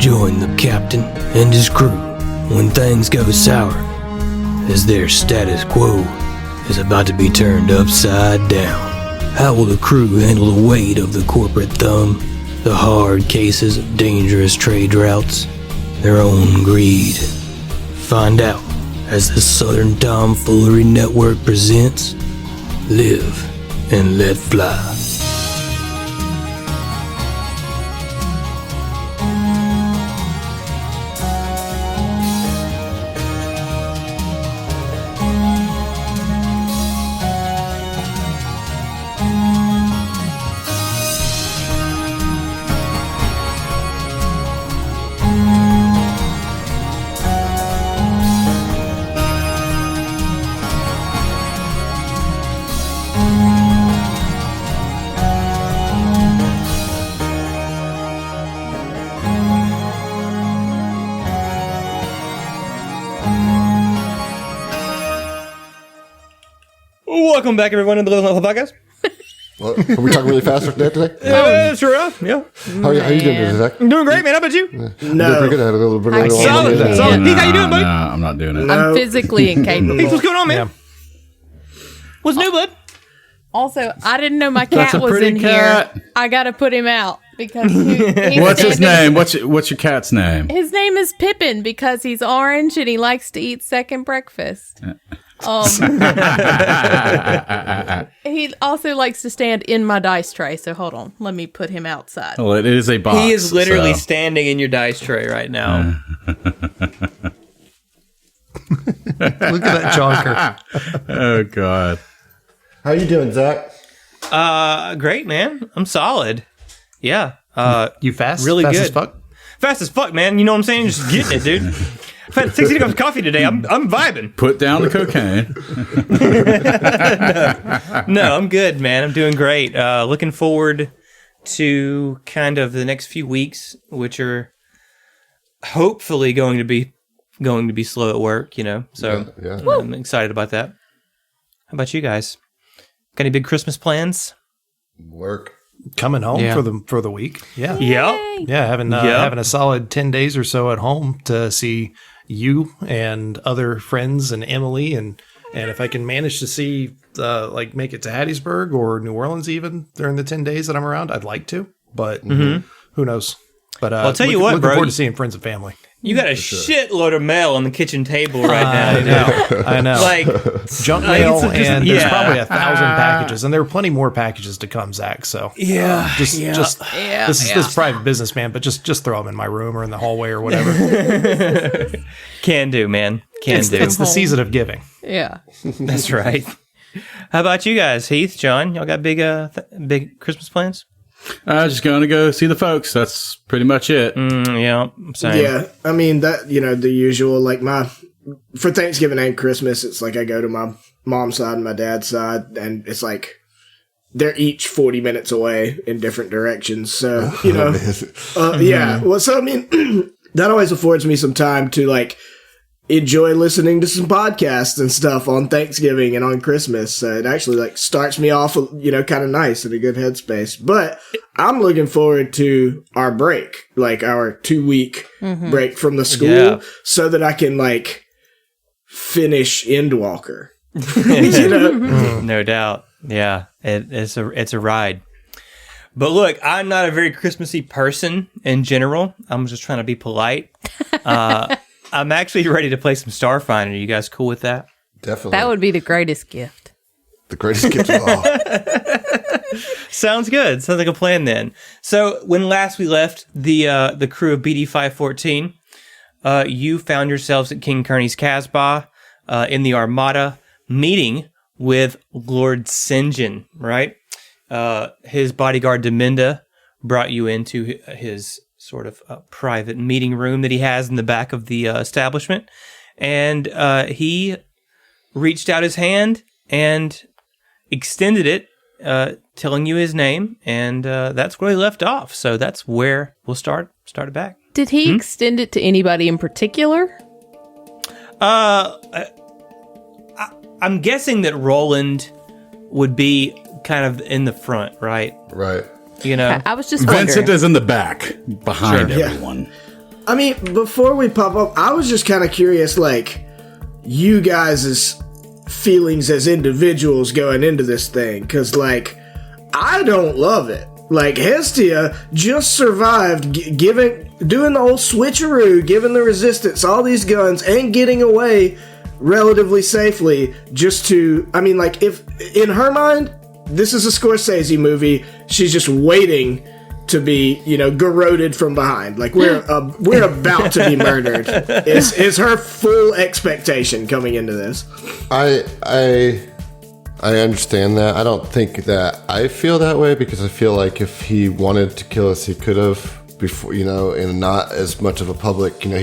join the captain and his crew when things go sour, as their status quo is about to be turned upside down. How will the crew handle the weight of the corporate thumb, the hard cases of dangerous trade routes, their own greed? Find out as the Southern Tomfoolery Network presents Live and Let Fly. Welcome back, everyone, to the Little Health Podcast. Well, are we talking really fast today? Sure enough, yeah. How are you doing today, Zach? I'm doing great, man. How about you? No. Pretty good. I had a little bit of Solid. Heath, how you doing, buddy? No, I'm not doing it. I'm physically incapable. Heath, what's going on, man? What's new, bud? Also, I didn't know my cat That's a was pretty in cat. here. I got to put him out because he's What's his name? What's your cat's name? His name is Pippin because he's orange and he likes to eat second breakfast. He also likes to stand in my dice tray. So hold on, let me put him outside. Well, it is a box. He is literally standing in your dice tray right now. Look at that jonker. Oh God. How you doing, Zach? Great, man. I'm solid. Yeah. You fast? Really fast good. as fuck? Fast as fuck, man. You know what I'm saying? Just getting it, dude. I've had 60 cups of coffee today. I'm vibing. Put down the cocaine. No, I'm good, man. I'm doing great. Looking forward to kind of the next few weeks, which are hopefully going to be slow at work, you know. So Yeah. I'm excited about that. How about you guys? Got any big Christmas plans? Work. Coming home Yeah. for the week. Yeah. Yep. Yeah, having a solid 10 days or so at home to see you and other friends and Emily and if I can manage to see make it to Hattiesburg or New Orleans even during the 10 days that I'm around, I'd like to, but who knows? But I'll tell you what, looking bro. forward to seeing friends and family. You got a shitload of mail on the kitchen table right now. I know. Like Junk mail, and there's yeah. probably 1,000 packages, and there are plenty more packages to come, Zach. So this is private business, man. But just throw them in my room or in the hallway or whatever. Can do, man. Can do. It's the season of giving. Yeah. That's right. How about you guys, Heath, John? Y'all got big Christmas plans? Just going to go see the folks. That's pretty much it. Yeah, same. Yeah, I mean that the usual. Like for Thanksgiving and Christmas, it's like I go to my mom's side and my dad's side, and it's like they're each 40 minutes away in different directions. So yeah. Well, so I mean that always affords me some time to like enjoy listening to some podcasts and stuff on Thanksgiving and on Christmas. So it actually like starts me off, kind of nice in a good headspace. But I'm looking forward to our break, like our 2-week break from the school, so that I can like finish Endwalker. No doubt. Yeah, it's a ride. But look, I'm not a very Christmassy person in general. I'm just trying to be polite. I'm actually ready to play some Starfinder. Are you guys cool with that? Definitely. That would be the greatest gift. The greatest gift of all. Sounds good. Sounds like a plan then. So when last we left the crew of BD 514, you found yourselves at King Kearney's Casbah in the Armada, meeting with Lord Sinjin, right? His bodyguard Deminda brought you into his sort of private meeting room that he has in the back of the establishment. And he reached out his hand and extended it, telling you his name. And that's where he left off. So that's where we'll start it back. Did he extend it to anybody in particular? I'm guessing that Roland would be kind of in the front, right? Right. You know? I was just wondering. Vincent is in the back, behind everyone. I mean, before we pop up, I was just kind of curious, like, you guys' feelings as individuals going into this thing. Because, like, I don't love it. Like, Hestia just survived doing the old switcheroo, giving the resistance all these guns, and getting away relatively safely just to, I mean, like, if, in her mind, this is a Scorsese movie, she's just waiting to be, you know, garroted from behind. Like, we're about to be murdered. Is her full expectation coming into this. I understand that. I don't think that I feel that way, because I feel like if he wanted to kill us, he could have before, you know, and not as much of a public, you know,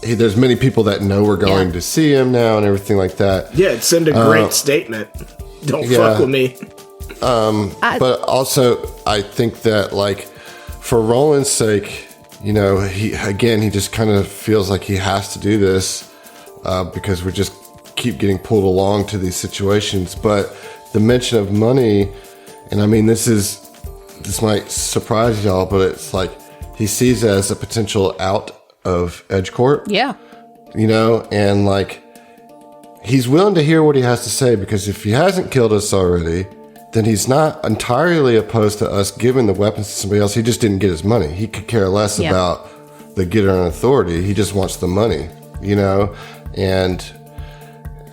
there's many people that know we're going to see him now and everything like that. Yeah, it'd send a great statement. Don't fuck with me. But also, I think that, like, for Roland's sake, you know, he just kind of feels like he has to do this because we just keep getting pulled along to these situations. But the mention of money, and I mean, this might surprise y'all, but it's like he sees it as a potential out of Edgecourt. Yeah. You know, and like he's willing to hear what he has to say, because if he hasn't killed us already, then he's not entirely opposed to us giving the weapons to somebody else. He just didn't get his money. He could care less about the getter and authority. He just wants the money, you know? And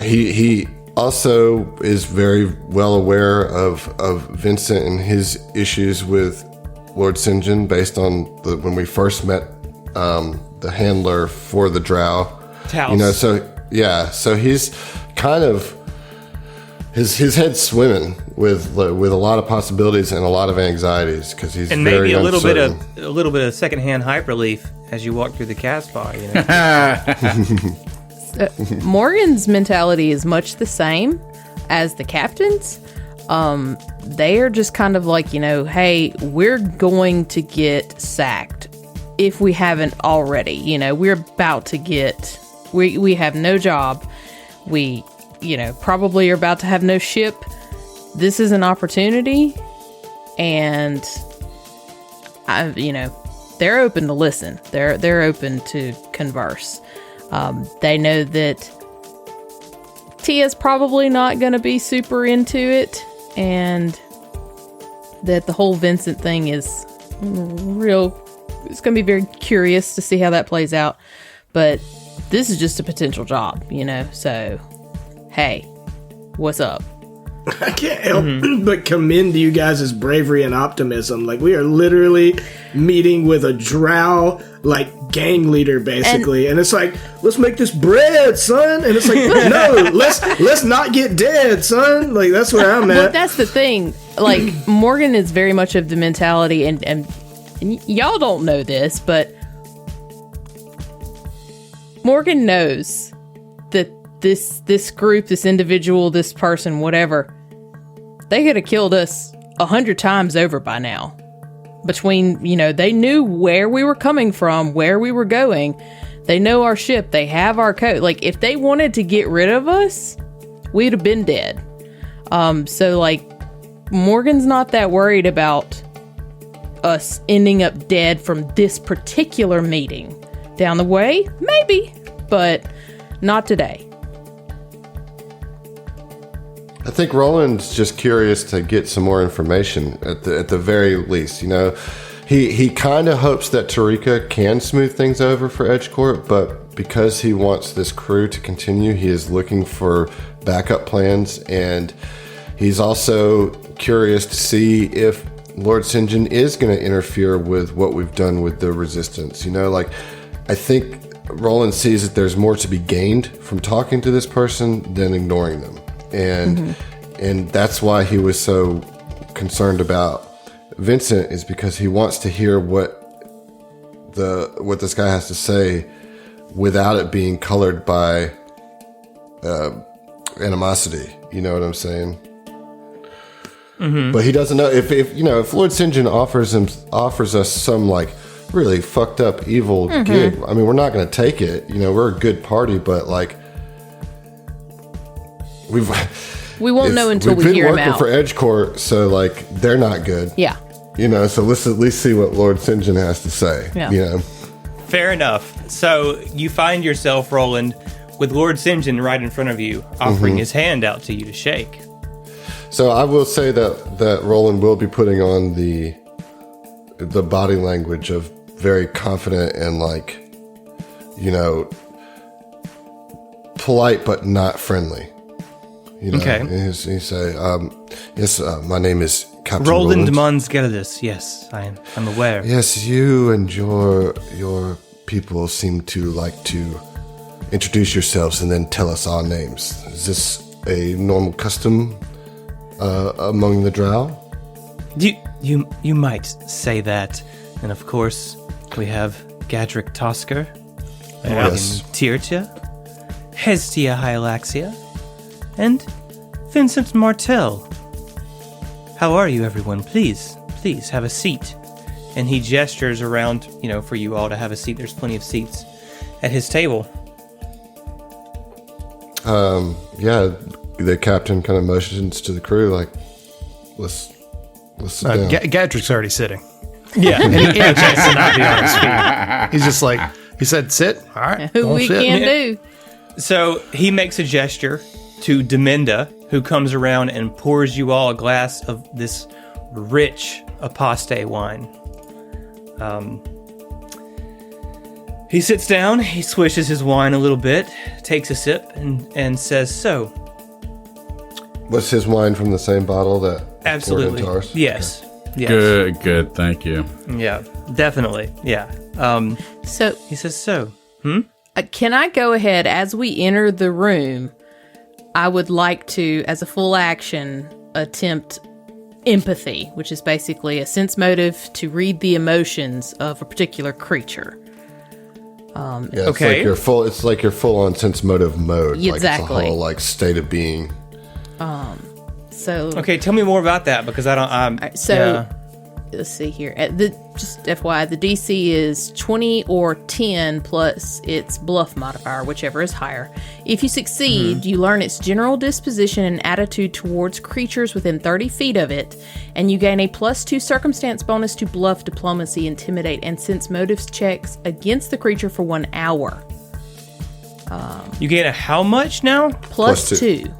he also is very well aware of Vincent and his issues with Lord Sinjin based on when we first met the handler for the drow. Taos. You know, so he's kind of his head's swimming with a lot of possibilities and a lot of anxieties, because he's and very maybe a little uncertain. bit of secondhand hype relief as you walk through the Casbah. You know? Morgan's mentality is much the same as the captain's. They are just kind of like, you know, hey, we're going to get sacked if we haven't already. You know, we're about to get, we have no job. We, you know, probably are about to have no ship. This is an opportunity, and you know, they're open to listen. They're open to converse. They know that Tia's probably not going to be super into it, and that the whole Vincent thing is real. It's going to be very curious to see how that plays out. But this is just a potential job, you know? So, hey, what's up? I can't help but commend you guys' bravery and optimism. Like, we are literally meeting with a drow, like, gang leader, basically. And it's like, let's make this bread, son. And it's like, no, let's not get dead, son. Like, that's where I'm at. Well, that's the thing. Like, Morgan is very much of the mentality, and y'all don't know this, but Morgan knows that this group, this individual, this person, whatever, they could have killed us 100 times over by now. Between, you know, they knew where we were coming from, where we were going. They know our ship. They have our code. Like, if they wanted to get rid of us, we'd have been dead. So, like, Morgan's not that worried about us ending up dead from this particular meeting. Down the way, maybe, but not today. I think Roland's just curious to get some more information at the very least. You know, he kind of hopes that Tarika can smooth things over for Edgecourt, but because he wants this crew to continue, he is looking for backup plans, and he's also curious to see if Lord Sinjin is going to interfere with what we've done with the resistance. You know, like, I think Roland sees that there's more to be gained from talking to this person than ignoring them. And that's why he was so concerned about Vincent, is because he wants to hear what this guy has to say without it being colored by animosity. You know what I'm saying? But he doesn't know if Lord Sinjin offers us some, like, really fucked up evil gig. I mean, we're not going to take it. You know, we're a good party, but, like, we won't know until we hear him out. We've been working for Edgecourt, so, like, they're not good. Yeah. You know, so let's at least see what Lord Sinjin has to say. Yeah. You know. Fair enough. So you find yourself, Roland, with Lord Sinjin right in front of you, offering his hand out to you to shake. So I will say that Roland will be putting on the body language of very confident and like, polite but not friendly. Okay. He say, yes, my name is Captain Roland Roland. Monsgeldus. Yes, I'm aware. Yes, you and your people seem to like to introduce yourselves and then tell us our names. Is this a normal custom among the Drow? You might say that. And of course, we have Gadrick Tosker, Yes. Tirtia, Hestia Hylaxia, and Vincent Martel. How are you, everyone? Please have a seat. And he gestures around, for you all to have a seat. There's plenty of seats at his table. Yeah, the captain kind of motions to the crew like, let's sit down. Gadrick's already sitting. Yeah. And he had a chance to not be on his feet. He's just like, he said, sit. All right. Who go we sit. can do. So he makes a gesture to Deminda, who comes around and pours you all a glass of this rich apostate wine. He sits down, he swishes his wine a little bit, takes a sip, and says, "So, Was his wine from the same bottle that absolutely, poured into ours? yes, yes, Good. Thank you. yeah, definitely, yeah." So, He says, "So, can I go ahead as we enter the room? I would like to, as a full action, attempt empathy, which is basically a sense motive to read the emotions of a particular creature. Yeah, it's Okay. like your full on sense motive mode. Like it's a Exactly. whole like state of being. So, okay, tell me more about that because I don't." so let's see here. Just FYI, the DC is 20 or 10 plus its bluff modifier, whichever is higher. If you succeed, you learn its general disposition and attitude towards creatures within 30 feet of it, and you gain a +2 circumstance bonus to bluff, diplomacy, intimidate, and sense motives checks against the creature for 1 hour. You gain a how much now? Plus Plus two. 2.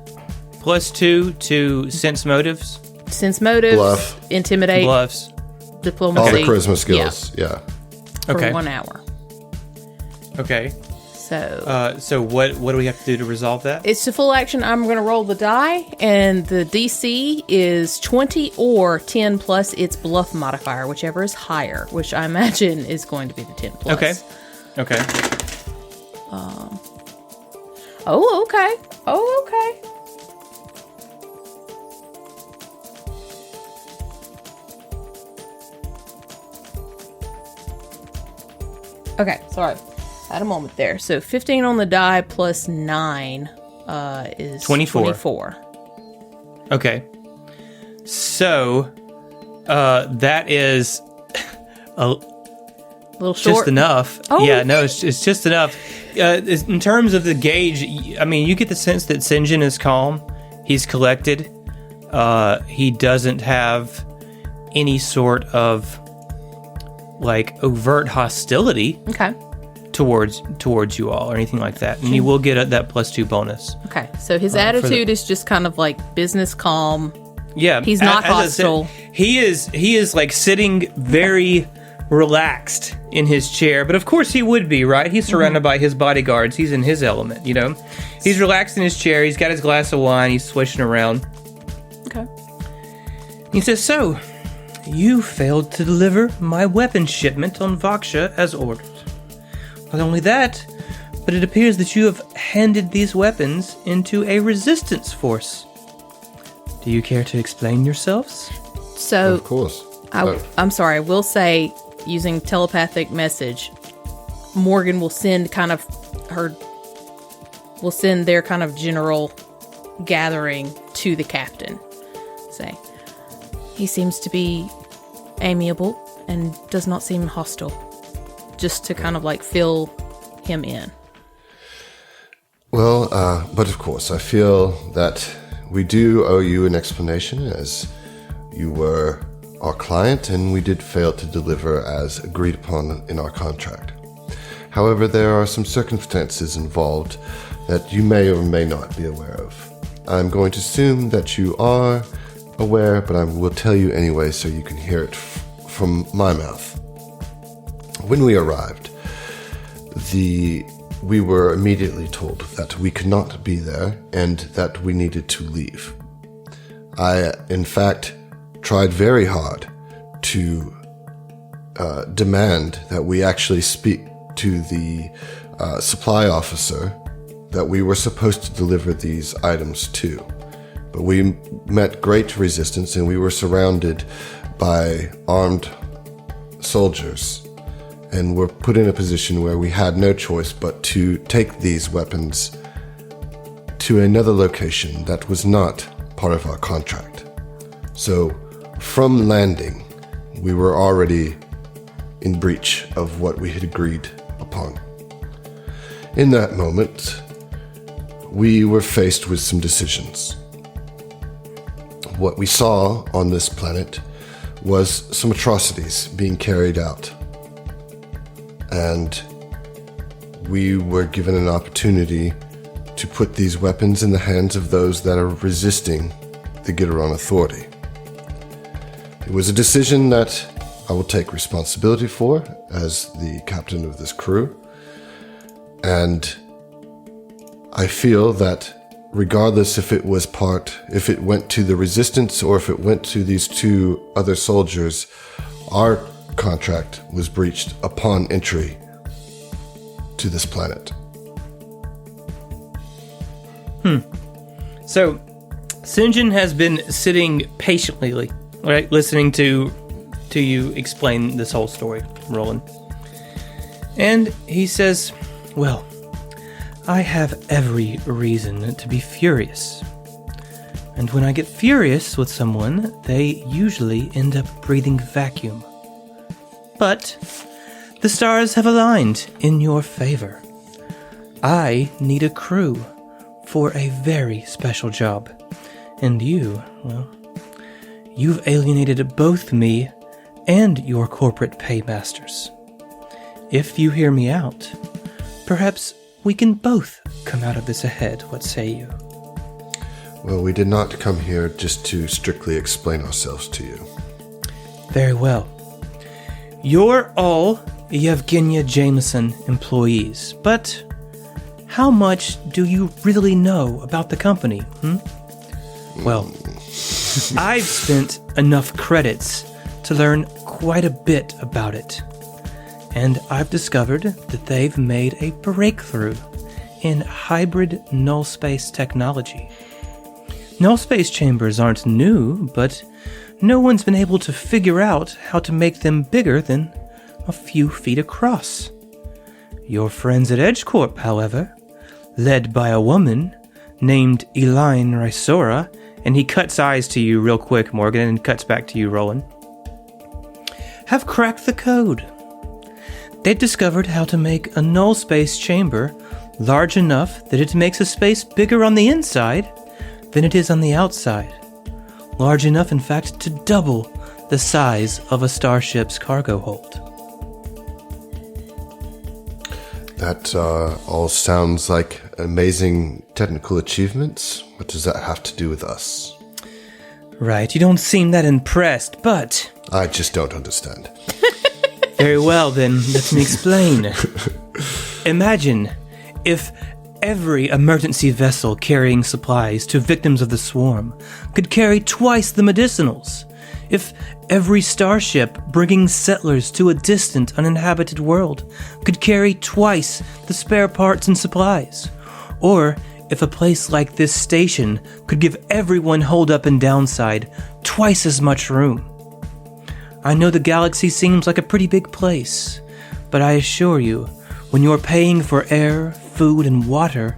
+2 to sense motives, Sense motives, Bluff. intimidate, bluffs. diplomacy. All the charisma skills. Yeah. For Okay. 1 hour. Okay. So So what do we have to do to resolve that? it's a full action. I'm going to roll the die, and the DC is 20 or 10 plus its bluff modifier, whichever is higher, which I imagine is going to be the 10 plus. Okay. Okay. Oh, okay. Oh, okay. Okay, sorry. I had a moment there. So 15 on the die plus 9 is 24. 24. Okay. So that is A little short. just enough. Oh, yeah, okay. no, it's just enough. In terms of the gauge, I mean, you get the sense that Sinjin is calm. He's collected. He doesn't have any sort of like overt hostility Okay. towards you all or anything like that. And you will get that +2 bonus. Okay. So his attitude is just kind of like business calm. Yeah, He's not as I said, hostile. he is like sitting very relaxed in his chair, but of course he would be, right? He's surrounded by his bodyguards. He's in his element, you know. He's relaxed in his chair. He's got his glass of wine. He's swishing around. Okay. He says, "So, you failed to deliver my weapon shipment on Vaksha as ordered. Not only that, but it appears that you have handed these weapons into a resistance force. Do you care to explain yourselves?" So Of course. I'm sorry. I will say, using telepathic message, Morgan will send their kind of general gathering to the captain. Say, he seems to be amiable and does not seem hostile. Just to kind of like fill him in. Well, but of course, I feel that we do owe you an explanation as you were our client and we did fail to deliver as agreed upon in our contract. However, there are some circumstances involved that you may or may not be aware of. I'm going to assume that you are aware, but I will tell you anyway so you can hear it from my mouth. When we arrived, we were immediately told that we could not be there and that we needed to leave. I, in fact, tried very hard to demand that we actually speak to the supply officer that we were supposed to deliver these items to. But we met great resistance and we were surrounded by armed soldiers and were put in a position where we had no choice but to take these weapons to another location that was not part of our contract. So from landing, we were already in breach of what we had agreed upon. In that moment, we were faced with some decisions. What we saw on this planet was some atrocities being carried out. And we were given an opportunity to put these weapons in the hands of those that are resisting the Gitaron authority. It was a decision that I will take responsibility for as the captain of this crew. And I feel that regardless if it went to the resistance or if it went to these two other soldiers, our contract was breached upon entry to this planet. So, Sinjin has been sitting patiently, right, listening to you explain this whole story, Roland. And he says, well, I have every reason to be furious. And when I get furious with someone, they usually end up breathing vacuum. But the stars have aligned in your favor. I need a crew for a very special job. And you, well, you've alienated both me and your corporate paymasters. If you hear me out, perhaps we can both come out of this ahead. What say you? Well, we did not come here just to strictly explain ourselves to you. Very well. You're all Yevgenia Jameson employees, but how much do you really know about the company? Well, I've spent enough credits to learn quite a bit about it. And I've discovered that they've made a breakthrough in hybrid null space technology. Null space chambers aren't new, but no one's been able to figure out how to make them bigger than a few feet across. Your friends at EdgeCorp, however, led by a woman named Elaine Rysora, and he cuts eyes to you real quick, Morgan, and cuts back to you, Roland, have cracked the code. They've discovered how to make a null space chamber large enough that it makes a space bigger on the inside than it is on the outside. Large enough, in fact, to double the size of a starship's cargo hold. That all sounds like amazing technical achievements. What does that have to do with us? Right, you don't seem that impressed, but... I just don't understand. Very well, then, let me explain. Imagine if every emergency vessel carrying supplies to victims of the swarm could carry twice the medicinals. If every starship bringing settlers to a distant, uninhabited world could carry twice the spare parts and supplies. Or if a place like this station could give everyone hold up and downside twice as much room. I know the galaxy seems like a pretty big place, but I assure you, when you're paying for air, food, and water,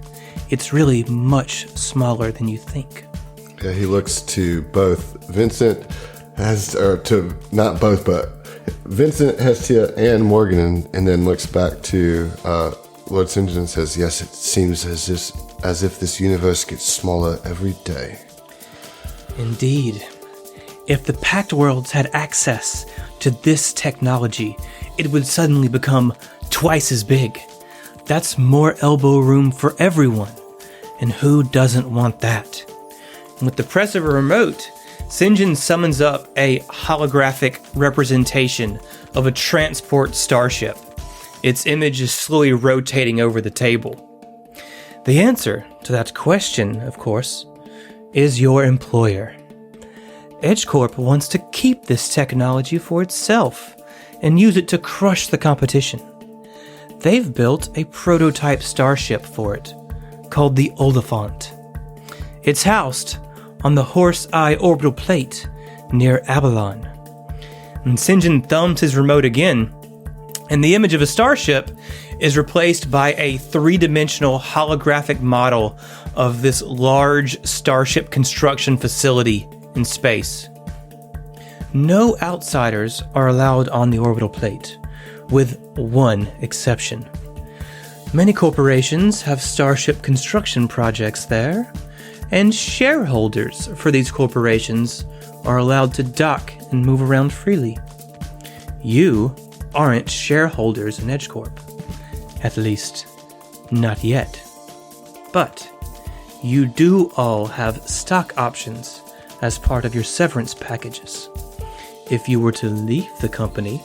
it's really much smaller than you think. Yeah, he looks to both Vincent, not both, but Vincent, Hestia, and Morgan, and then looks back to Lord Sinjin and says, yes, it seems as if this universe gets smaller every day. Indeed. If the Pact Worlds had access to this technology, it would suddenly become twice as big. That's more elbow room for everyone. And who doesn't want that? And with the press of a remote, Sinjin summons up a holographic representation of a transport starship. Its image is slowly rotating over the table. The answer to that question, of course, is your employer. EdgeCorp wants to keep this technology for itself and use it to crush the competition. They've built a prototype starship for it, called the Oliphant. It's housed on the Horse Eye orbital plate near Abalon. And Sinjin thumbs his remote again, and the image of a starship is replaced by a three-dimensional holographic model of this large starship construction facility in space. No outsiders are allowed on the orbital plate, with one exception. Many corporations have starship construction projects there, and shareholders for these corporations are allowed to dock and move around freely. You aren't shareholders in EdgeCorp. At least, not yet. But you do all have stock options as part of your severance packages. If you were to leave the company,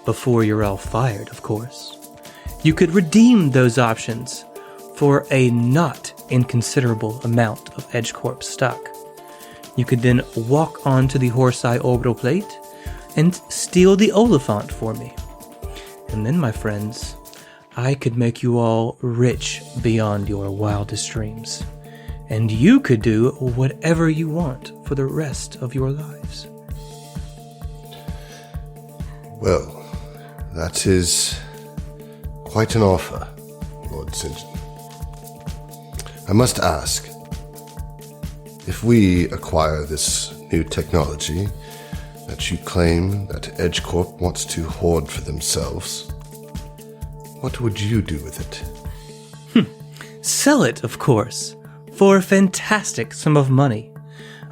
before you're all fired, of course, you could redeem those options for a not inconsiderable amount of EdgeCorp stock. You could then walk onto the Horse-Eye orbital plate and steal the Oliphant for me. And then, my friends, I could make you all rich beyond your wildest dreams. And you could do whatever you want for the rest of your lives. Well, that is quite an offer, Lord Sinjin. I must ask, if we acquire this new technology that you claim that EdgeCorp wants to hoard for themselves, what would you do with it? Sell it, of course, for a fantastic sum of money.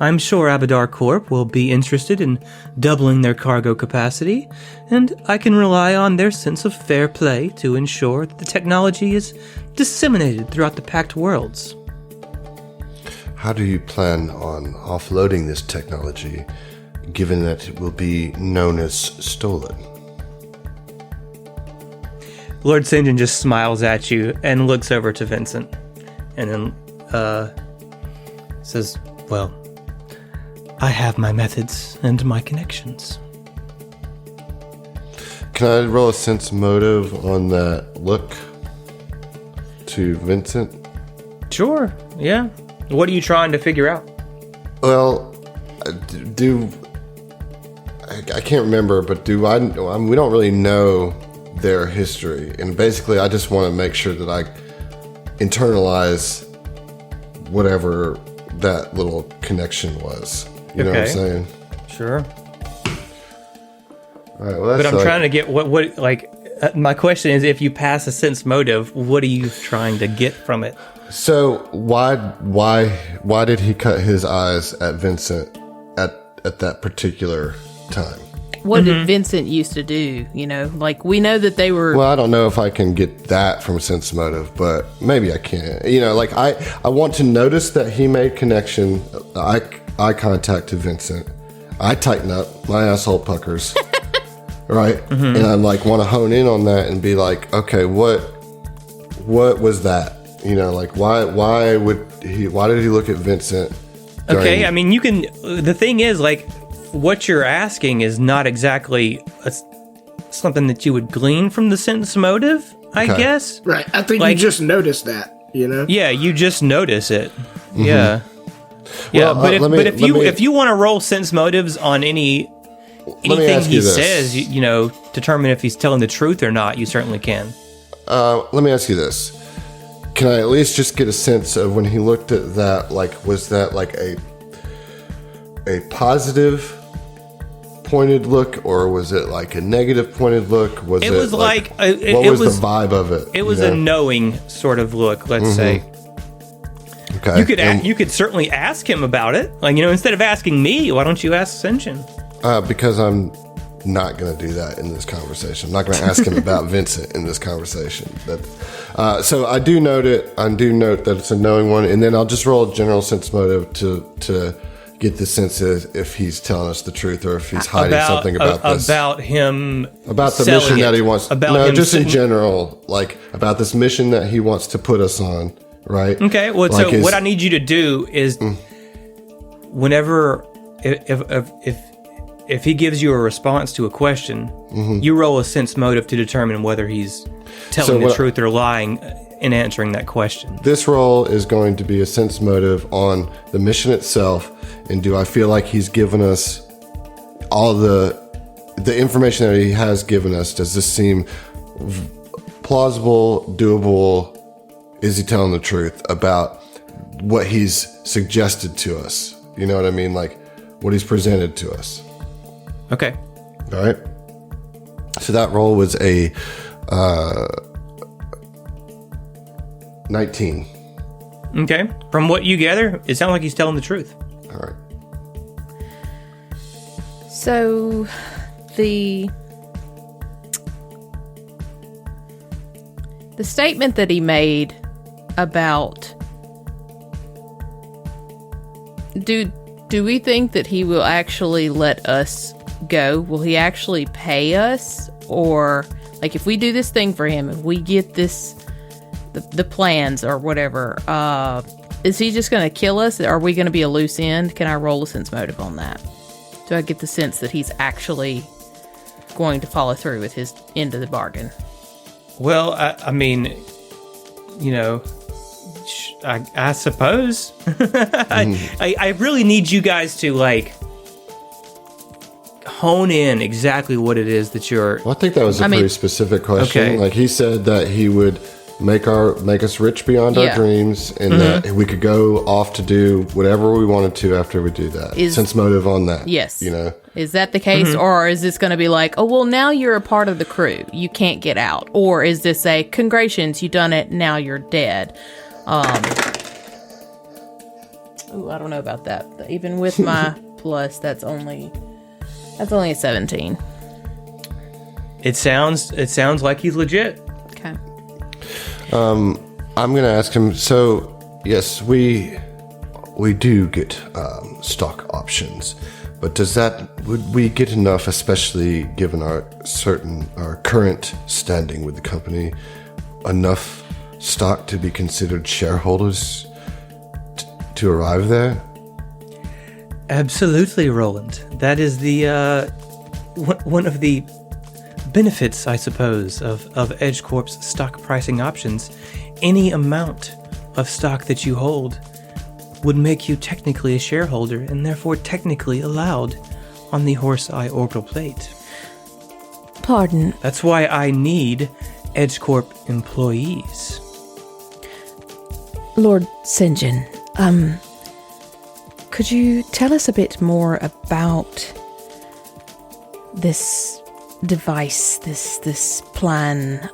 I'm sure Abadar Corp will be interested in doubling their cargo capacity, and I can rely on their sense of fair play to ensure that the technology is disseminated throughout the Pact Worlds. How do you plan on offloading this technology, given that it will be known as stolen? Lord Sinjin just smiles at you and looks over to Vincent, and then says, well, I have my methods and my connections. Can I roll a sense motive on that look to Vincent? Sure, yeah. What are you trying to figure out? Well, I can't remember, but we don't really know their history. And basically, I just want to make sure that I internalize whatever that little connection was. You know what I'm saying? Sure. All right, well, that's but I'm trying to get what my question is, if you pass a sense motive, what are you trying to get from it? So why did he cut his eyes at Vincent at that particular time? What did Vincent used to do? You know, like, we know that they were... Well, I don't know if I can get that from sense motive, but maybe I can. You know, like, I want to notice that he made connection, eye contact to Vincent. I tighten up, my asshole puckers, right? Mm-hmm. And I like want to hone in on that and be like, okay, what was that? You know, like, why did he look at Vincent? Okay, I mean, you can. The thing is, like, what you're asking is not exactly something that you would glean from the sense motive, I guess. Right. I think you just noticed that, you know? Yeah, you just notice it. Mm-hmm. Yeah. Well, but if you want to roll sense motives on anything he says, you know, determine if he's telling the truth or not, you certainly can. Let me ask you this. Can I at least just get a sense of when he looked at that, like, was that like a positive pointed look, or was it like a negative pointed look? What was the vibe of it? It was a knowing sort of look, let's say. Okay. You could certainly ask him about it. Like, you know, instead of asking me, why don't you ask Sinjin? Because I'm not going to do that in this conversation. I'm not going to ask him about Vincent in this conversation. So I do note it. I do note that it's a knowing one, and then I'll just roll a general sense motive to get the sense if he's telling us the truth or if he's hiding something about this. About him. About the mission that he wants. Just in general, like about this mission that he wants to put us on, right? Okay. Well, like what I need you to do is, whenever if he gives you a response to a question, you roll a sense motive to determine whether he's telling the truth or lying in answering that question. This roll is going to be a sense motive on the mission itself, and do I feel like he's given us all the information that he has given us? Does this seem plausible, doable? Is he telling the truth about what he's suggested to us? You know what I mean? Like what he's presented to us. Okay. All right. So that roll was a 19. Okay. From what you gather, it sounds like he's telling the truth. All right. So the statement that he made about do we think that he will actually let us go? Will he actually pay us? Or like if we do this thing for him, if we get this the plans or whatever, is he just going to kill us? Are we going to be a loose end? Can I roll a sense motive on that? Do I get the sense that he's actually going to follow through with his end of the bargain? Well, I mean, you know, I suppose. I really need you guys to, like, hone in exactly what it is that you're... Well, I think that was a pretty specific question. Okay. Like, he said that he would make us rich beyond our dreams, and that we could go off to do whatever we wanted to after we do that. Sense motive on that. Yes. You know? Is that the case? Or is this going to be like, oh, well, now you're a part of the crew. You can't get out. Or is this a, congratulations, you done it, now you're dead? I don't know about that. Even with my plus, that's only a 17. It sounds like he's legit. Okay. I'm going to ask him. So, yes, we do get stock options, but would we get enough, especially given our current standing with the company, enough stock to be considered shareholders to arrive there? Absolutely, Roland. That is the one of the benefits, I suppose, of Edge Corp's stock pricing options. Any amount of stock that you hold would make you technically a shareholder and therefore technically allowed on the Horse Eye orbital plate. Pardon? That's why I need Edge Corp employees. Lord Sinjin, could you tell us a bit more about this device, this plan?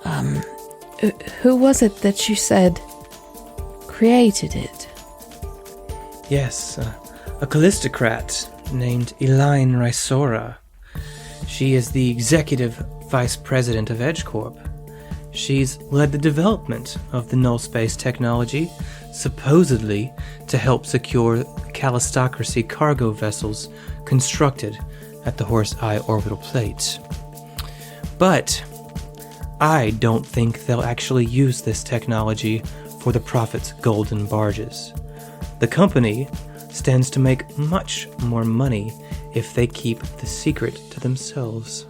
Who was it that you said created it? Yes, a Callistocrat named Elaine Rysora. She is the executive vice president of Edge Corp. She's led the development of the null space technology, supposedly to help secure Callistocracy cargo vessels constructed at the Horse Eye orbital plate. But I don't think they'll actually use this technology for the Prophet's golden barges. The company stands to make much more money if they keep the secret to themselves.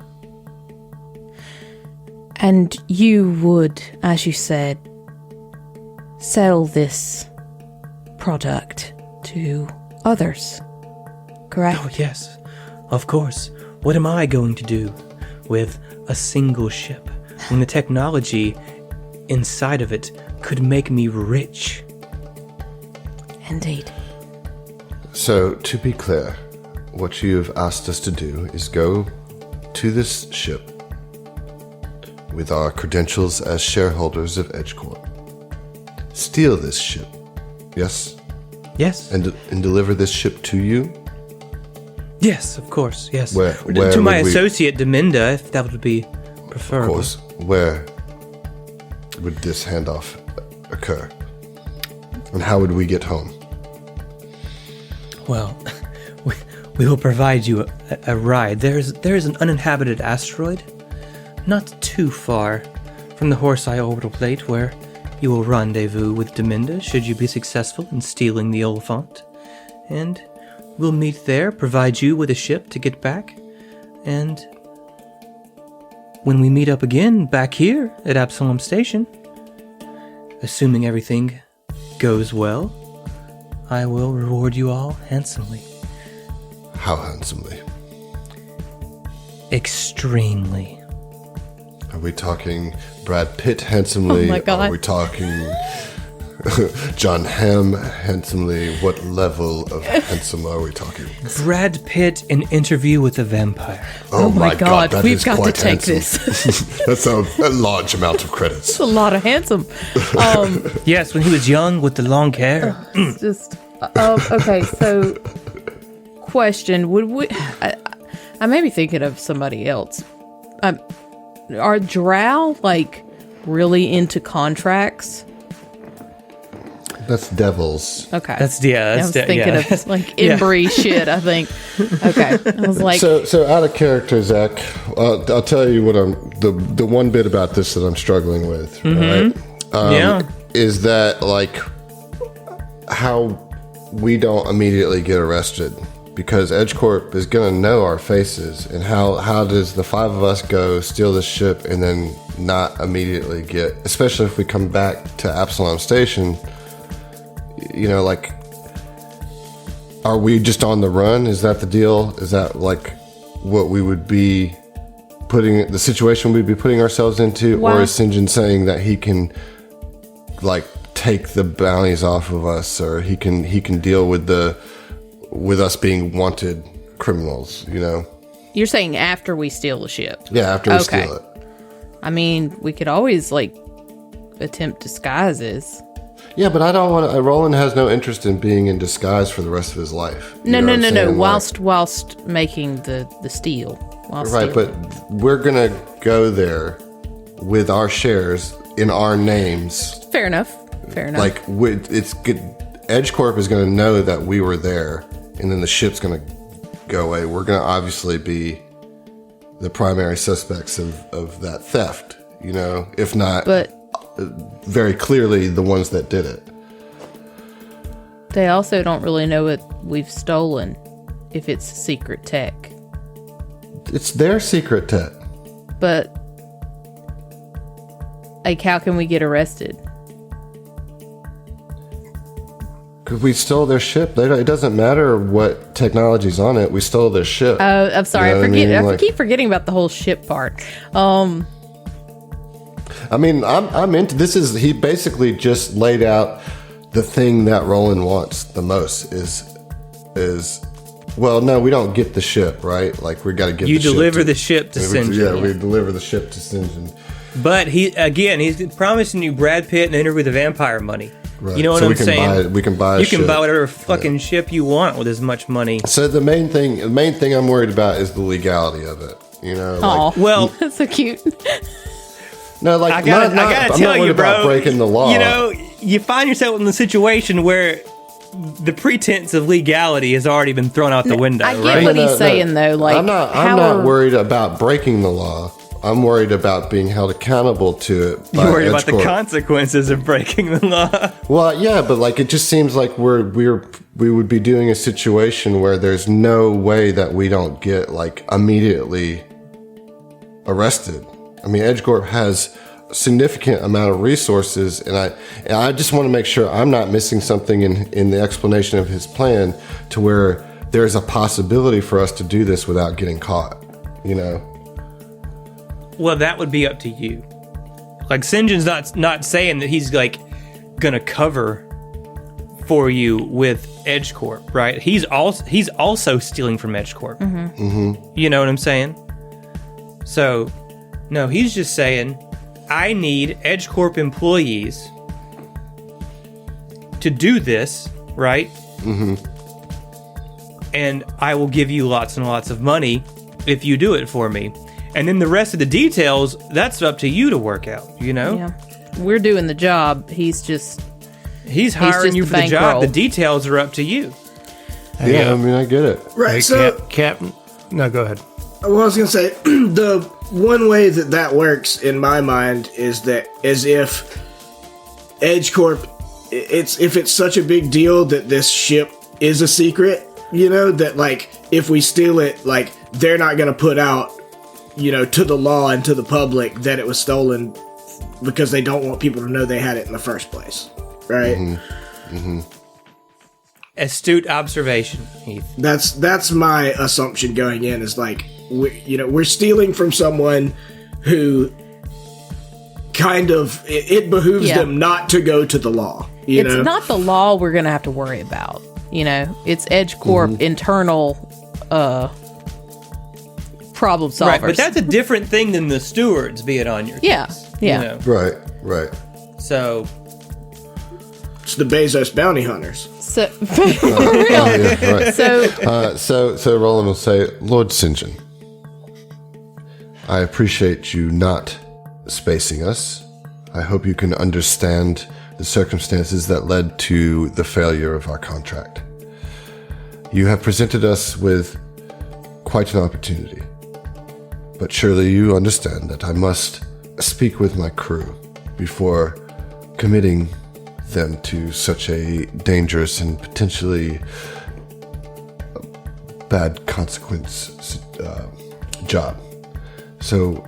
And you would, as you said, sell this product to others, correct? Oh, yes, of course. What am I going to do with a single ship when the technology inside of it could make me rich? Indeed. So, to be clear, what you have asked us to do is go to this ship with our credentials as shareholders of Edge Corp. Steal this ship, yes? Yes. And deliver this ship to you? Yes, of course. Yes. Where to my would we- associate Dominda, if that would be Of preferable. course, where would this handoff occur? And how would we get home? Well, we will provide you a ride. There is an uninhabited asteroid, not too far from the Horse-Eye orbital plate, where you will rendezvous with Dominda should you be successful in stealing the Oliphant. And we'll meet there, provide you with a ship to get back, and when we meet up again back here at Absalom Station, assuming everything goes well, I will reward you all handsomely. How handsomely? Extremely. Are we talking Brad Pitt handsomely? Oh my God. Are we talking John Hamm handsomely? What level of handsome are we talking? Brad Pitt in Interview with a Vampire. Oh my God, that we've is got to quite take handsome. That's a large amount of credits. It's a lot of handsome. Yes, when he was young with the long hair. It's just okay. So, question: would we? I may be thinking of somebody else. Are Drow like really into contracts? That's devils. Okay, I was thinking of like inbreed shit. I think. Okay, I was like, So out of character, Zach, I'll tell you what the one bit about this that I'm struggling with, Mm-hmm. right? Is that like how we don't immediately get arrested because EdgeCorp is going to know our faces, and how does the five of us go steal the ship and then not immediately get, especially if we come back to Absalom Station, you know, like, are we just on the run? Is that the deal? Is that like what we would be putting, the situation we'd be putting ourselves into? Wow. Or is Sinjin saying that he can like take the bounties off of us, or he can deal with us being wanted criminals, you know? you're saying after we steal the ship? Yeah, after we Okay. steal it. I mean, we could always like attempt disguises. Yeah, but I don't want to. Roland has no interest in being in disguise for the rest of his life. You No. know what I'm saying? Whilst making the steal. While Right, stealing. but we're gonna go there with our shares in our names. Fair enough. Like it's good. EdgeCorp is gonna know that we were there, and then the ship's gonna go away. We're gonna obviously be the primary suspects of that theft. You know, if not, But very clearly the ones that did it. they also don't really know what we've stolen if it's secret tech. It's their secret tech. But like, how can we get arrested? Because we stole their ship. It doesn't matter what technology's on it. We stole their ship. I'm sorry, You know what I mean? I Like- keep forgetting about the whole ship part. I mean, I'm into this. He basically just laid out the thing that Roland wants the most is well, no, we don't get the ship, right? Like we got to get. You the ship deliver to- the ship to Sinjin. Yeah, we deliver the ship to Sinjin. But he's promising you Brad Pitt and Interview with the Vampire money. Right. You know what So I'm we can saying? we can buy. You can buy whatever fucking ship you want with as much money. So the main thing I'm worried about is the legality of it. You know, Oh, like, Well, that's so cute. no, like I gotta I'm not tell worried you, bro. about breaking the law. You know, you find yourself in the situation where the pretense of legality has already been thrown out the window, I get right? what he's saying, though. Like, I'm not worried about breaking the law. I'm worried about being held accountable to it. You're worried about the EdgeCorp. consequences of breaking the law. Well, yeah, but like it just seems like we would be doing a situation where there's no way that we don't get like immediately arrested. I mean, EdgeCorp has a significant amount of resources, and I just want to make sure I'm not missing something in the explanation of his plan to where there's a possibility for us to do this without getting caught. You know. Well, that would be up to you. Like Sinjin's not saying that he's like gonna cover for you with EdgeCorp, right? He's also stealing from EdgeCorp. You know what I'm saying? So, no, he's just saying, I need EdgeCorp employees to do this, right? and I will give you lots and lots of money if you do it for me. And then the rest of the details, that's up to you to work out, you know? Yeah. We're doing the job. He's hiring you the for the job. bankroll. The details are up to you. Yeah, I mean, I get it. Right. Hey, So, Captain. No, go ahead. well, I was gonna say the one way that works in my mind is that as if Edge Corp, if it's such a big deal that this ship is a secret, you know, that like if we steal it, like they're not gonna put out, you know, to the law and to the public that it was stolen because they don't want people to know they had it in the first place, right? Astute observation, Heath. That's my assumption going in is like we're stealing from someone who kind of it behooves Yeah. them not to go to the law. You It's know, not the law we're going to have to worry about. You know, it's Edge Corp internal problem solvers. Right, but that's a different thing than the stewards being on your Yeah, case, yeah. You know? Right. So, it's the Bezos bounty hunters. so, for real. Yeah, right. So, Roland will say, Lord Sinjin, I appreciate you not spacing us. I hope you can understand the circumstances that led to the failure of our contract. You have presented us with quite an opportunity, but surely you understand that I must speak with my crew before committing them to such a dangerous and potentially bad consequence job. So,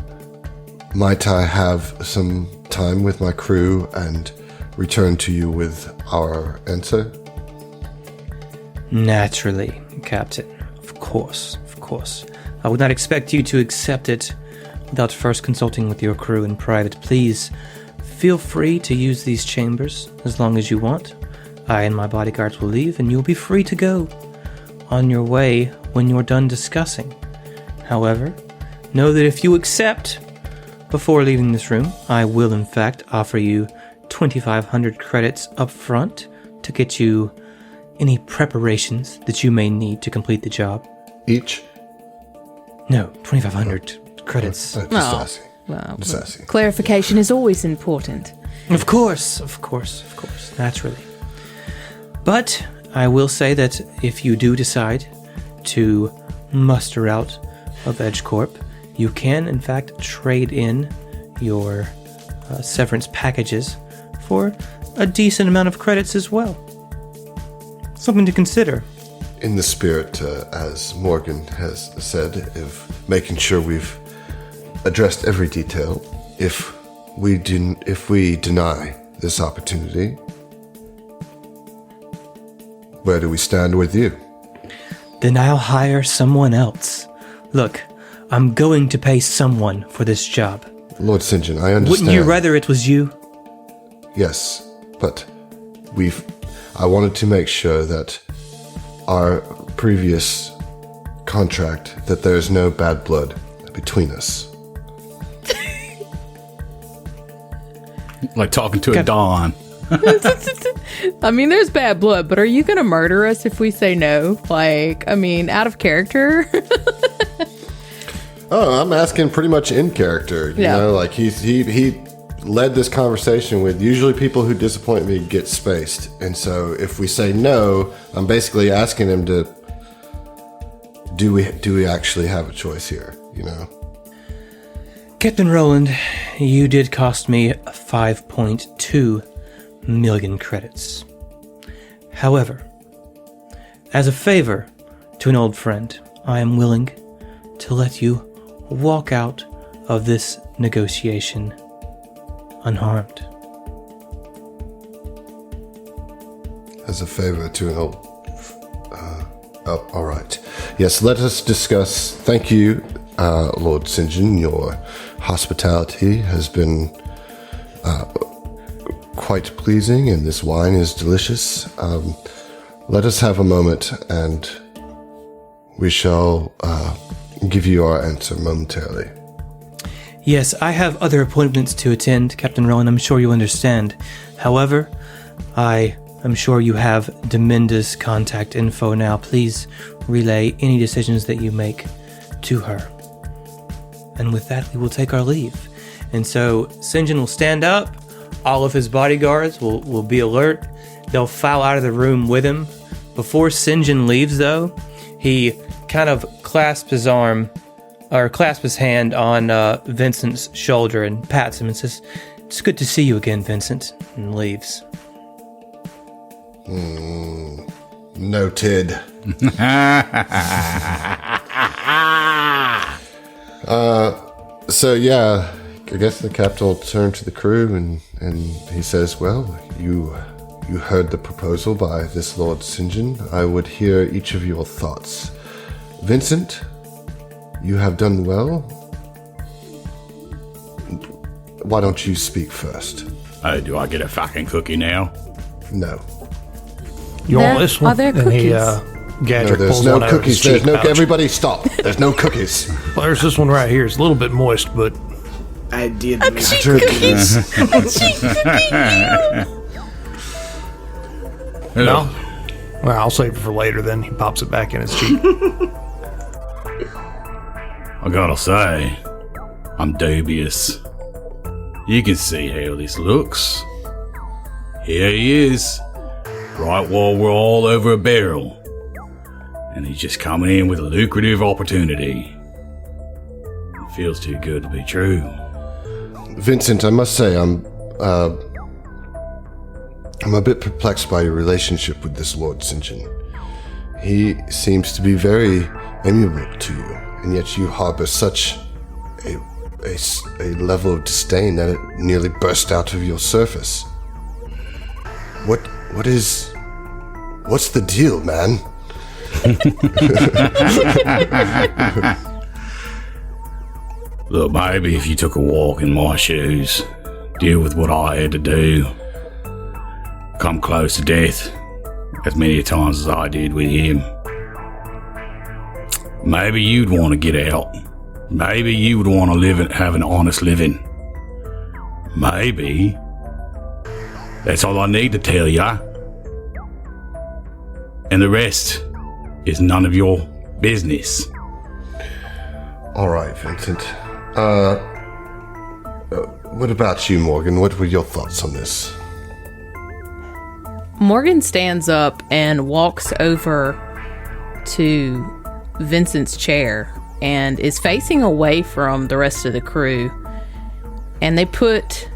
might I have some time with my crew and return to you with our answer? naturally, Captain. Of course. I would not expect you to accept it without first consulting with your crew in private. Please feel free to use these chambers as long as you want. I and my bodyguards will leave, and you'll be free to go on your way when you're done discussing. However, know that if you accept before leaving this room, I will in fact offer you 2,500 credits up front to get you any preparations that you may need to complete the job. Each? No, 2,500 credits. Just No. asking. well, Just asking. clarification is always important. Of course, naturally. But I will say that if you do decide to muster out of Edge Corp, you can in fact trade in your severance packages for a decent amount of credits as well. Something to consider. In the spirit, as Morgan has said, of making sure we've addressed every detail, if we deny this opportunity, where do we stand with you? Then I'll hire someone else. Look, I'm going to pay someone for this job. Lord Sinjin, I understand. Wouldn't you rather it was you? Yes, but I wanted to make sure that our previous contract, that there's no bad blood between us. Like talking to a Dawn. I mean, there's bad blood, but are you going to murder us if we say no? Like, I mean, out of character? Oh, I'm asking pretty much in character. You know, like he led this conversation with usually people who disappoint me get spaced. And so if we say no, I'm basically asking him to do we actually have a choice here, you know? Captain Roland, you did cost me 5.2 million credits. However, as a favor to an old friend, I am willing to let you walk out of this negotiation unharmed. As a favor to an old... all right. Yes, let us discuss... Thank you, Lord Sinjin. Your hospitality has been quite pleasing, and this wine is delicious. Let us have a moment, and we shall give you our answer momentarily. Yes, I have other appointments to attend, Captain Roland. I'm sure you understand. However, I I'm sure you have Demenda's contact info now. Please relay any decisions that you make to her. And with that, we will take our leave. And so Sinjin will stand up. All of his bodyguards will be alert. They'll file out of the room with him. Before Sinjin leaves, though, he kind of clasps his hand on Vincent's shoulder and pats him and says, "It's good to see you again, Vincent," and leaves. Noted. So yeah, I guess the captain will turn to the crew and he says, "Well, you heard the proposal by this Lord Sinjin. I would hear each of your thoughts. Vincent, you have done well. Why don't you speak first?" Oh, do I get a fucking cookie now? No. You want this one? Are there And he, cookies? Gadget No, there's pulls no one out of his cookies. There's cheek no. pouch. Everybody stop. There's no cookies. Well, there's this one right here. It's a little bit moist, but I did A make cheek cookies. no. Well, I'll save it for later. Then he pops it back in his cheek. I gotta say, I'm dubious. You can see how this looks. Here he is, right while we're all over a barrel. And he's just coming in with a lucrative opportunity. It feels too good to be true. Vincent, I must say, I'm a bit perplexed by your relationship with this Lord Sinjin. He seems to be very amiable to you, and yet you harbor such a level of disdain that it nearly burst out of your surface. What's the deal, man? Look, maybe if you took a walk in my shoes, deal with what I had to do, come close to death as many times as I did with him, maybe you'd want to get out. Maybe you would want to live and have an honest living. Maybe. That's all I need to tell ya. And the rest is none of your business. All right, Vincent. What about you, Morgan? What were your thoughts on this? Morgan stands up and walks over to Vincent's chair and is facing away from the rest of the crew. And they put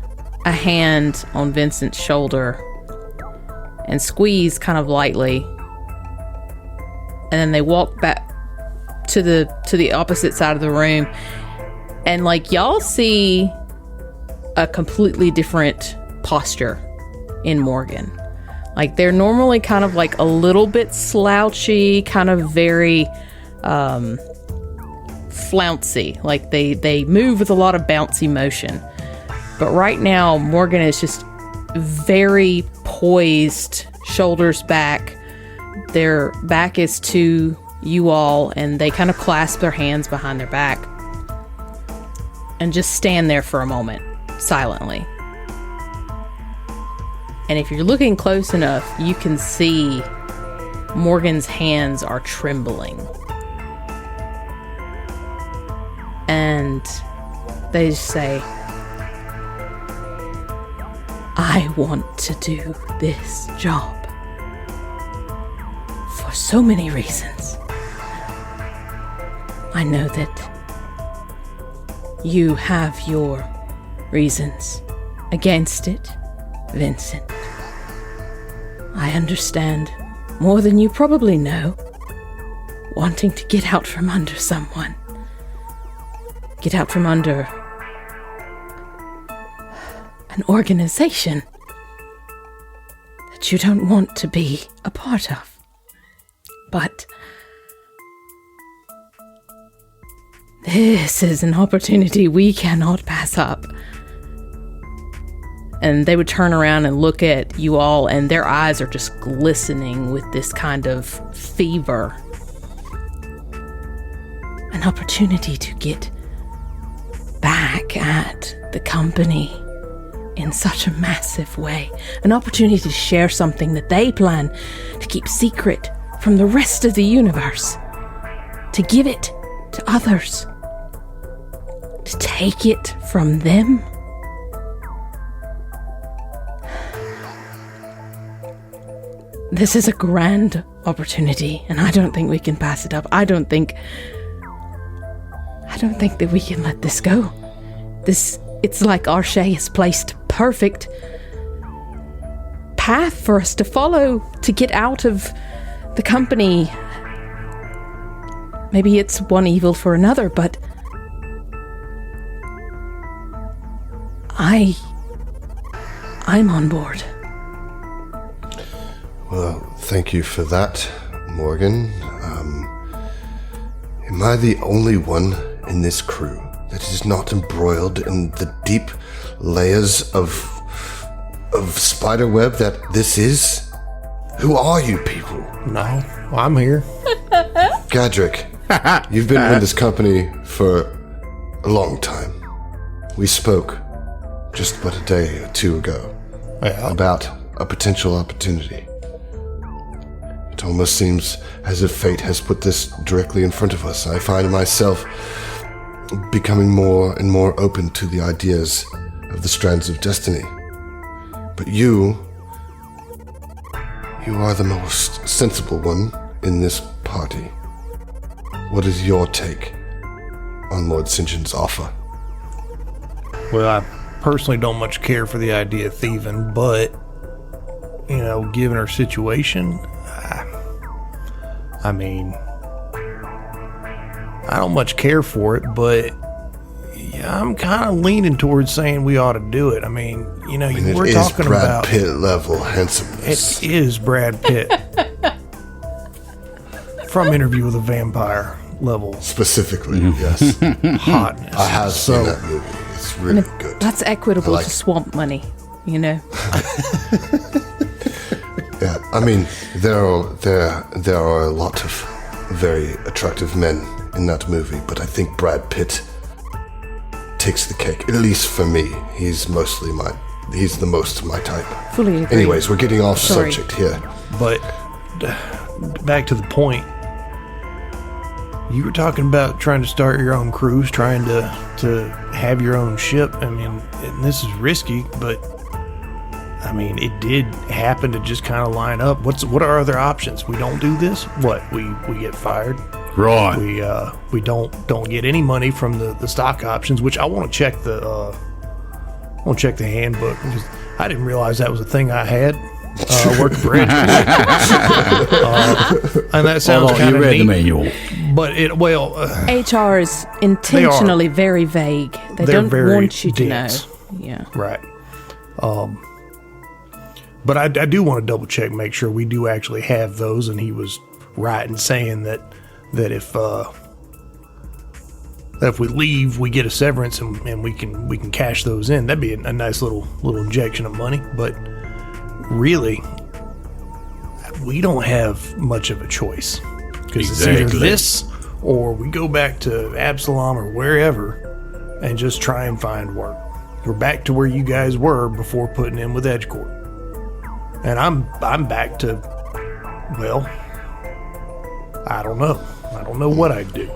a hand on Vincent's shoulder and squeeze kind of lightly. And then they walk back to the opposite side of the room. And like y'all see a completely different posture in Morgan. Like they're normally kind of like a little bit slouchy, kind of very flouncy. Like they move with a lot of bouncy motion. But right now, Morgan is just very poised, shoulders back. Their back is to you all, and they kind of clasp their hands behind their back and just stand there for a moment, silently. And if you're looking close enough, you can see Morgan's hands are trembling. And they just say, "I want to do this job for so many reasons. I know that you have your reasons against it, Vincent. I understand more than you probably know, wanting to get out from under someone. Get out from under an organization that you don't want to be a part of. But this is an opportunity we cannot pass up." And they would turn around and look at you all, and their eyes are just glistening with this kind of fever. An opportunity to get back at the company in such a massive way. An opportunity to share something that they plan to keep secret from the rest of the universe. To give it to others. To take it from them. This is a grand opportunity, and I don't think we can pass it up. I don't think that we can let this go. It's like Arshay has placed perfect path for us to follow to get out of the company. Maybe it's one evil for another, but I'm on board. Well, thank you for that, Morgan. Am I the only one in this crew that is not embroiled in the deep layers of spiderweb that this is? Who are you people? No, I'm here. Gadrick, you've been with this company for a long time. We spoke just about a day or two ago about a potential opportunity. It almost seems as if fate has put this directly in front of us. I find myself becoming more and more open to the ideas of the strands of destiny. But you are the most sensible one in this party. What is your take on Lord Sinjin's offer? Well, I personally don't much care for the idea of thieving, but, given her situation, I mean, I don't much care for it, but yeah, I'm kind of leaning towards saying we ought to do it. I mean, we're talking about Brad Pitt level handsomeness. It is Brad Pitt from Interview with a Vampire level Specifically, yes. hotness. I have seen that movie. It's really good. That's equitable like to swamp money, Yeah, I mean, there are a lot of very attractive men in that movie, but I think Brad Pitt takes the cake. At least for me, he's the most my type. Fully agree. Anyways, we're getting off Sorry. subject here. But back to the point, you were talking about trying to start your own cruise, trying to have your own ship. I mean, and this is risky, but I mean, it did happen to just kind of line up. What are our other options? We don't do this. What? We get fired. Right. We don't get any money from the stock options, which I want to check the handbook because I didn't realize that was a thing I had. Working for HR. And that sounds kind you of read neat. the manual. But HR is intentionally very vague. They They're don't very want you to dense. know. Yeah. right. But I do want to double check, make sure we do actually have those. And he was right in saying that if we leave, we get a severance and we can cash those in. That'd be a nice little injection of money. But really, we don't have much of a choice because it's either this or we go back to Absalom or wherever and just try and find work. We're back to where you guys were before putting in with Edgecourt. And I'm back to, well, I don't know. I don't know what I'd do.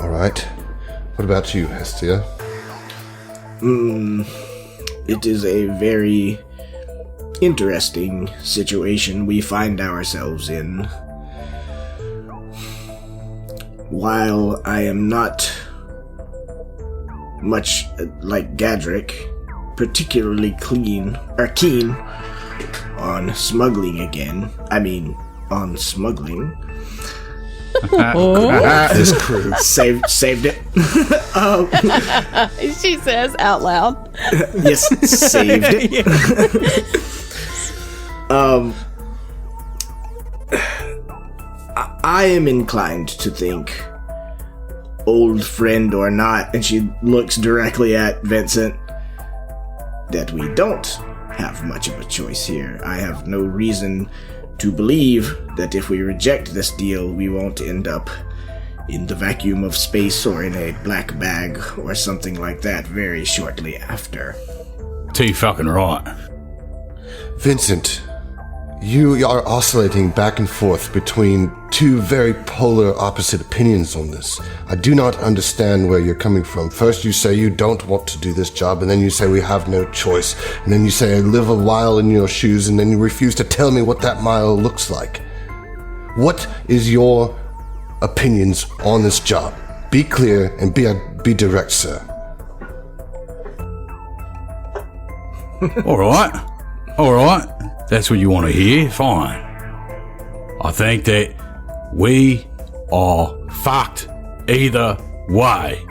All right. What about you, Hestia? It is a very interesting situation we find ourselves in. While I am not much like Gadrick, particularly keen on smuggling again. I mean, on smuggling. This crew. Saved it. She says out loud. Yes, saved it. I am inclined to think, old friend or not, and she looks directly at Vincent, that we don't have much of a choice here. I have no reason to believe that if we reject this deal, we won't end up in the vacuum of space or in a black bag or something like that very shortly after. Too fucking right. Vincent, you are oscillating back and forth between two very polar opposite opinions on this. I do not understand where you're coming from. First you say you don't want to do this job, and then you say we have no choice, and then you say I live a mile in your shoes, and then you refuse to tell me what that mile looks like. What is your opinions on this job? Be clear and be direct, sir. All right. That's what you want to hear? Fine. I think that we are fucked either way.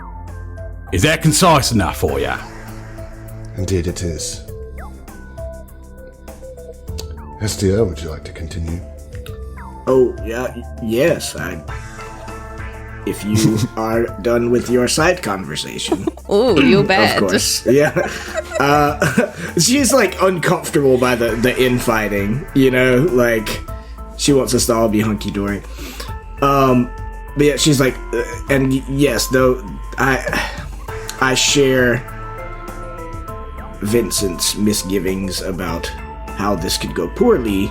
Is that concise enough for you? Indeed it is. Hestia, would you like to continue? Oh, yes, if you are done with your side conversation. Oh, you bad. Of course, yeah. She's like uncomfortable by the infighting, you know, like she wants us to all be hunky dory. But yeah, she's like, and yes, though I share Vincent's misgivings about how this could go poorly.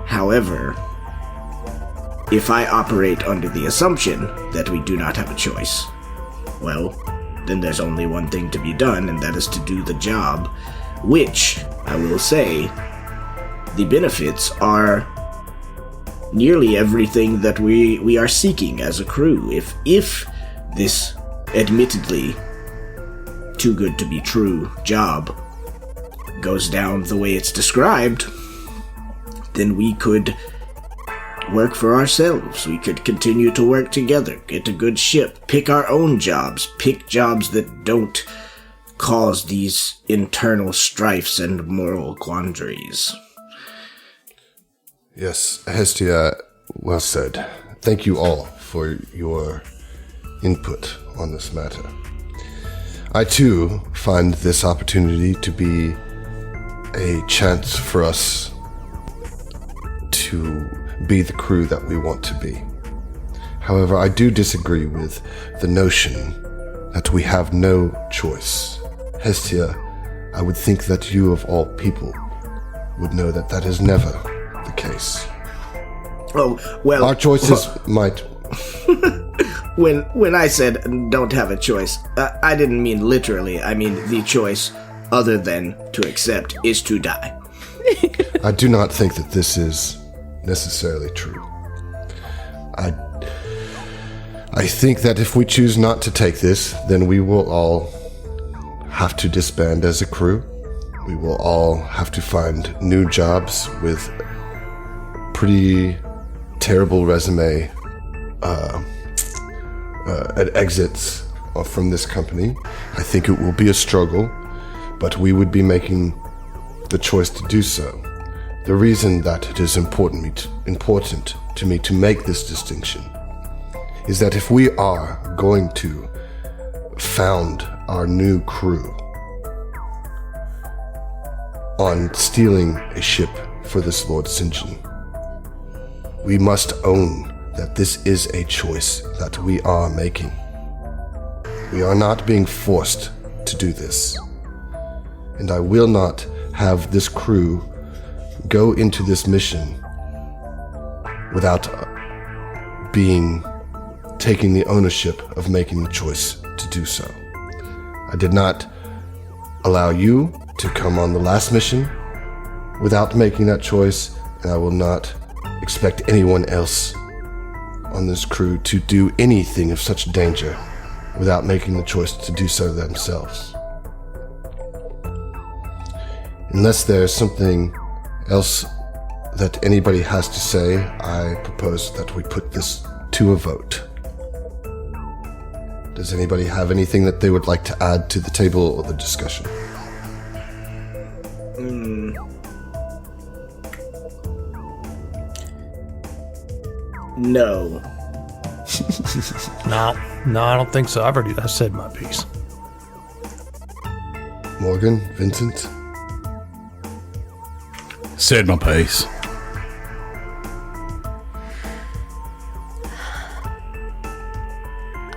However, if I operate under the assumption that we do not have a choice, well, then there's only one thing to be done, and that is to do the job, which, I will say, the benefits are nearly everything that we are seeking as a crew. If this admittedly too good to be true job goes down the way it's described, then we could work for ourselves. We could continue to work together, get a good ship, pick our own jobs, pick jobs that don't cause these internal strifes and moral quandaries. Yes, Hestia, well said. Thank you all for your input on this matter. I too find this opportunity to be a chance for us to be the crew that we want to be. However, I do disagree with the notion that we have no choice. Hestia, I would think that you of all people would know that that is never the case. Oh, well... Our choices might... When I said don't have a choice, I didn't mean literally. I mean the choice other than to accept is to die. I do not think that this is necessarily true. I think that if we choose not to take this, then we will all have to disband as a crew. We will all have to find new jobs with pretty terrible resume exits from this company. I think it will be a struggle, but we would be making the choice to do so. The reason that it is important to me to make this distinction is that if we are going to found our new crew on stealing a ship for this Lord Sinjin, we must own that this is a choice that we are making. We are not being forced to do this. And I will not have this crew go into this mission without taking the ownership of making the choice to do so. I did not allow you to come on the last mission without making that choice, and I will not expect anyone else on this crew to do anything of such danger without making the choice to do so themselves. Unless there's something else that anybody has to say, I propose that we put this to a vote. Does anybody have anything that they would like to add to the table or the discussion? No. No, I don't think so. I said my piece. Morgan, Vincent? Said my piece.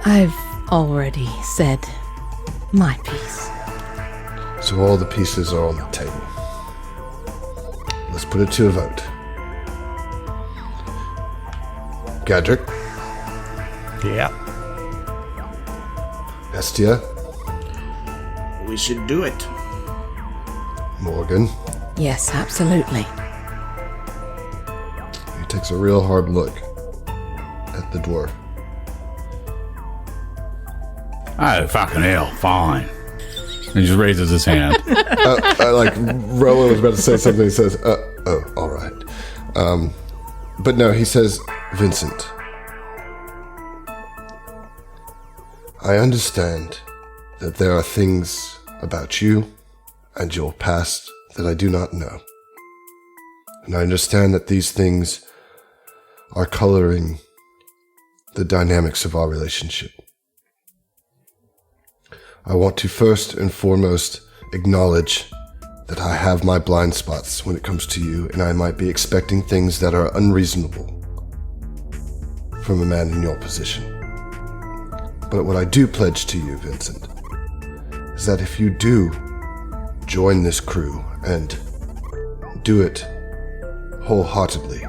I've already said my piece. So all the pieces are on the table. Let's put it to a vote. Gadrick, Yeah. Hestia, We should do it. Morgan. Yes, absolutely. He takes a real hard look at the dwarf. Oh, fucking hell, fine. He just raises his hand. Like Rowan was about to say something. He says, "Oh, all right." But no, he says, "Vincent, I understand that there are things about you and your past that I do not know, and I understand that these things are coloring the dynamics of our relationship. I want to first and foremost acknowledge that I have my blind spots when it comes to you, and I might be expecting things that are unreasonable from a man in your position. But what I do pledge to you, Vincent, is that if you do join this crew and do it wholeheartedly,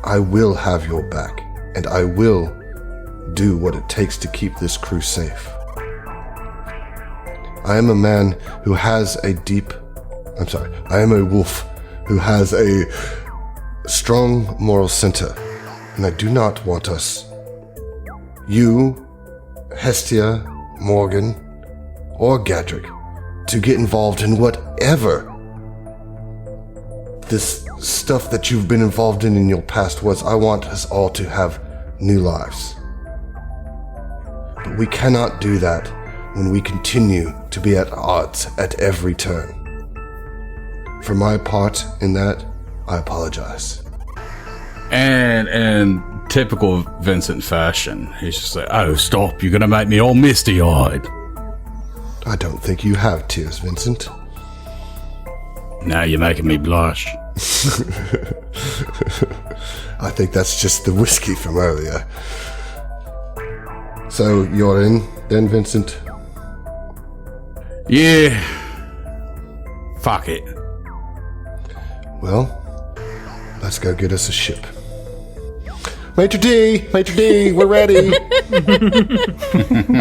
I will have your back, and I will do what it takes to keep this crew safe. I am a man who has I am a wolf who has a strong moral center, and I do not want us, you, Hestia, Morgan, or Gadrick, to get involved in whatever this stuff that you've been involved in your past was. I want us all to have new lives. But we cannot do that when we continue to be at odds at every turn. For my part in that, I apologize. And in typical Vincent fashion, he's just like, oh, stop, you're gonna make me all misty-eyed. I don't think you have tears, Vincent. Now you're making me blush. I think that's just the whiskey from earlier. So you're in then, Vincent? Yeah. Fuck it. Well, let's go get us a ship. Maitre D, we're ready.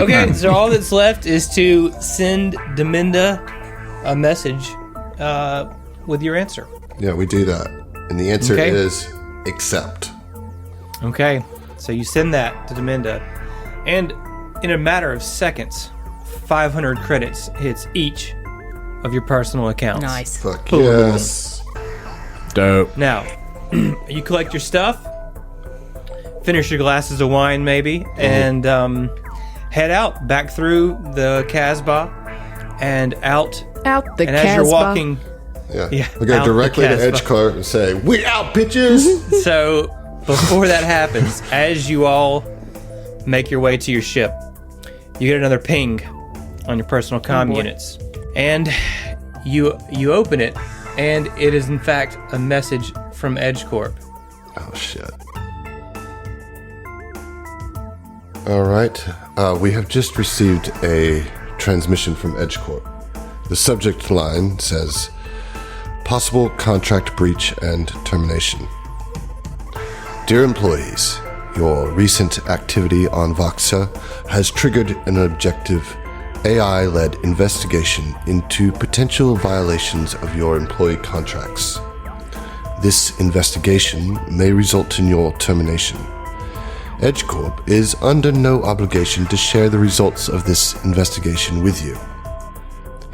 Okay, so all that's left is to send Deminda a message with your answer. Yeah, we do that. And the answer Okay. is accept. Okay, so you send that to Deminda, and in a matter of seconds, 500 credits hits each of your personal accounts. Nice. Fuck yes. Dope. Now, you collect your stuff, finish your glasses of wine maybe, and head out, back through the Casbah, and out. Out the And as you're Casbah. walking, Yeah. Yeah, We go out the directly to Casbah. Edgecourt and say, "We out, bitches." so before that happens, as you all make your way to your ship, you get another ping on your personal comm units, and you open it, and it is in fact a message from EdgeCorp. Oh, shit. All right. We have just received a transmission from EdgeCorp. The subject line says, "Possible contract breach and termination. Dear employees, your recent activity on Voxa has triggered an objective AI-led investigation into potential violations of your employee contracts. This investigation may result in your termination. EdgeCorp is under no obligation to share the results of this investigation with you.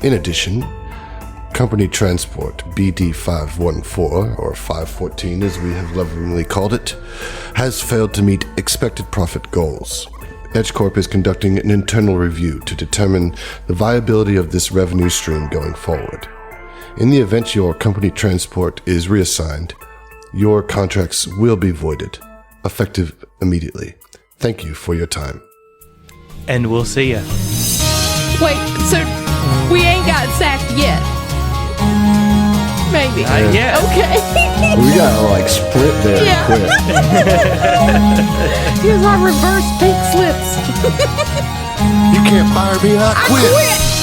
In addition, Company Transport BD514, or 514 as we have lovingly called it, has failed to meet expected profit goals. EdgeCorp is conducting an internal review to determine the viability of this revenue stream going forward. In the event your Company Transport is reassigned, your contracts will be voided, effective immediately. Thank you for your time." And we'll see ya. Wait, so we ain't got sacked yet? Maybe. Yeah. Okay. We gotta like sprint there Yeah. quick. Here's our reverse pink slips. You can't fire me, I quit.